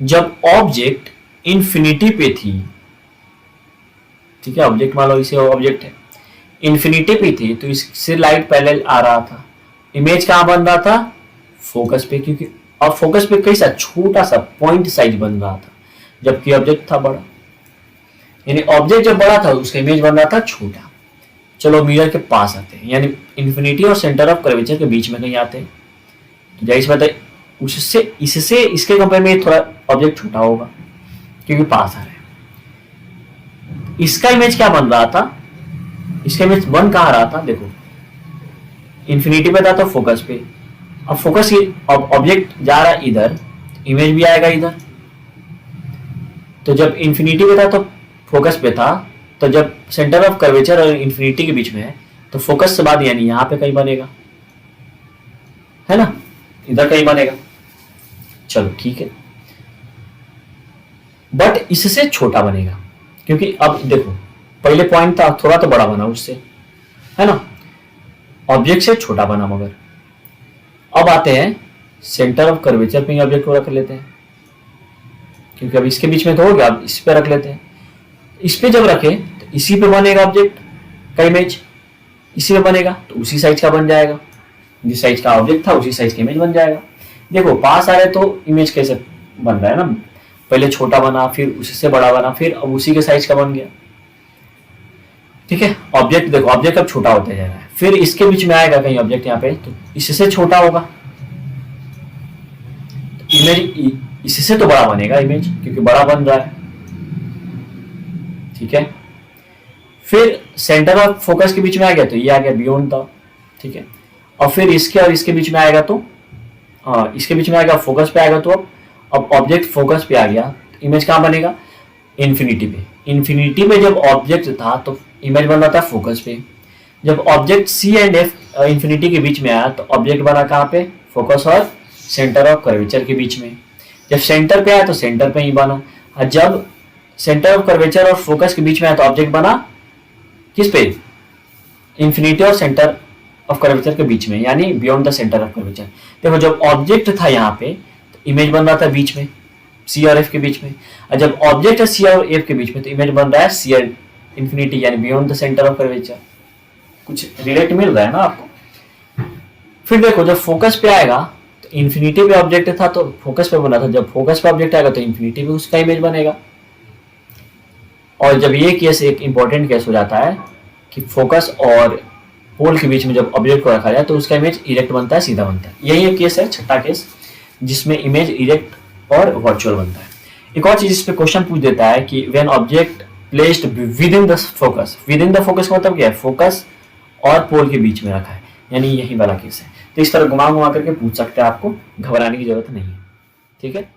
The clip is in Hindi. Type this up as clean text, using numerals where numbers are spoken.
जब ऑब्जेक्ट इंफिनिटी पे थी, ठीक है, ऑब्जेक्ट मान लो इसे ऑब्जेक्ट है, इंफिनिटी पे थी तो इससे लाइट पहले आ रहा था, इमेज कहाँ बन रहा था, फोकस पे, क्योंकि अब फोकस पे कैसा छोटा सा पॉइंट साइज बन रहा था, जबकि ऑब्जेक्ट था बड़ा, यानी ऑब्जेक्ट जब बड़ा था उसका इमेज बन रहा था छोटा। चलो मिरर के पास आते हैं, यानी इन्फिनिटी और सेंटर ऑफ कर्वेचर के बीच में कहीं आते हैं, तो जाहिर सी बात है उससे इससे इसके कंपेयर में थोड़ा ऑब्जेक्ट छोटा होगा क्योंकि पास आ रहा है। इसका इमेज क्या बन रहा था, इसका इमेज बन कहाँ रहा था, देखो इन्फिनिटी पे था तो फोकस पे, अब फोकस ऑब्जेक्ट जा रहा है इधर, इमेज भी आएगा इधर। तो जब इन्फिनिटी पे था तो फोकस पे था, तो जब सेंटर ऑफ कर्वेचर और इन्फिनिटी के बीच में है तो फोकस से बाद यानी यहां पे कहीं बनेगा, है ना, इधर कहीं बनेगा। चलो ठीक है, बट इससे छोटा बनेगा, क्योंकि अब देखो पहले पॉइंट था थोड़ा तो बड़ा बना उससे, है ना, ऑब्जेक्ट से छोटा बना, मगर अब आते हैं सेंटर ऑफ कर्वेचर पे ऑब्जेक्ट को रख लेते हैं, क्योंकि अब इसके बीच में तो हो गया, अब इस पे रख लेते हैं। इस पे जब रखे तो इसी पे बनेगा ऑब्जेक्ट का इमेज, इसी पे बनेगा तो उसी साइज का बन जाएगा, जिस साइज का ऑब्जेक्ट था उसी साइज का इमेज बन जाएगा। देखो पास आ रहे तो इमेज कैसे बन रहा है ना, पहले छोटा बना फिर उससे बड़ा बना फिर अब उसी के साइज का बन गया, ठीक है। ऑब्जेक्ट देखो ऑब्जेक्ट अब छोटा होता जा रहा है, फिर इसके बीच में आएगा कहीं ऑब्जेक्ट यहाँ पे तो इससे छोटा होगा, इमेज इससे तो बड़ा बनेगा इमेज क्योंकि बड़ा बन रहा है, ठीक है। फिर सेंटर ऑफ फोकस के बीच में आ गया तो ये आ गया बियॉन्ड था, ठीक है। और फिर इसके और इसके बीच में आएगा तो इसके बीच में आएगा फोकस पे आएगा, तो अब ऑब्जेक्ट फोकस पे आ गया तो इमेज कहाँ बनेगा, इन्फिनिटी पे। इन्फिनिटी में जब ऑब्जेक्ट था तो इमेज बन रहा था फोकस पे, जब object C and F infinity के बीच में आया तो ऑब्जेक्ट बना कहाँ पे, फोकस और सेंटर ऑफ कर्वेचर के बीच में। जब सेंटर पे आया तो सेंटर पे ही बना, और जब सेंटर ऑफ कर्वेचर और फोकस के बीच में आया तो ऑब्जेक्ट बना किस पे, इन्फिनिटी और सेंटर ऑफ कर्वेचर के बीच में, यानी beyond the centre of curvature. देखो जब ऑब्जेक्ट था यहाँ पे तो इमेज बन रहा था बीच में सी और एफ के बीच में, और जब ऑब्जेक्ट है सी और एफ के बीच में तो इमेज बन रहा है सी और इन्फिनिटी यानी beyond the centre of curvature. कुछ रिलेट मिल रहा है ना आपको। फिर देखो जब फोकस पे आएगा तो इन्फिनिटी पे ऑब्जेक्ट था तो फोकस पे बना था, जब फोकस पे ऑब्जेक्ट आएगा तो इन्फिनिटी पे उसका इमेज बनेगा। और जब ये केस एक इंपॉर्टेंट केस हो जाता है कि फोकस और पोल के बीच में जब ऑब्जेक्ट को रखा जाए तो उसका इमेज इरेक्ट बनता है, सीधा बनता है। यही एक केस है, छठा केस, जिसमें इमेज इरेक्ट और वर्चुअल बनता है। एक और चीज इस पे क्वेश्चन पूछ देता है कि when object placed with in the focus, with in the focus का मतलब क्या है, फोकस और पोल के बीच में रखा है, यानी यही वाला केस है। तो इस तरह घुमा घुमा करके पूछ सकते हैं, आपको घबराने की जरूरत नहीं है, ठीक है।